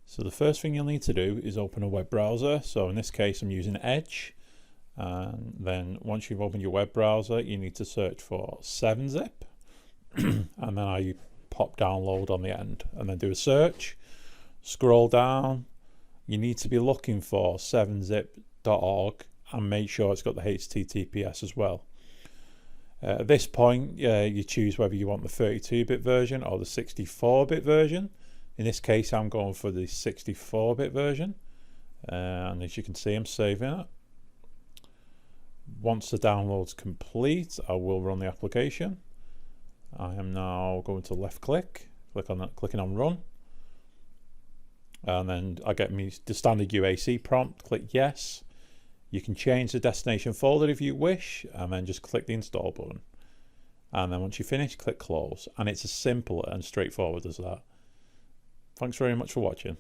So the first thing you'll need to do is open a web browser. So in this case, I'm using Edge. And then once you've opened your web browser, you need to search for 7-zip. And then I pop download on the end and then do a search. Scroll down. You need to be looking for 7zip.org and make sure it's got the HTTPS as well. At this point, you choose whether you want the 32-bit version or the 64-bit version. In this case, I'm going for the 64-bit version. And as you can see, I'm saving it. Once the download's complete, I will run the application. I am now going to left click, clicking on run. And then I get the standard UAC prompt, click yes. You can change the destination folder if you wish, and then just click the install button. And then once you finish, click close. And it's as simple and straightforward as that. Thanks very much for watching.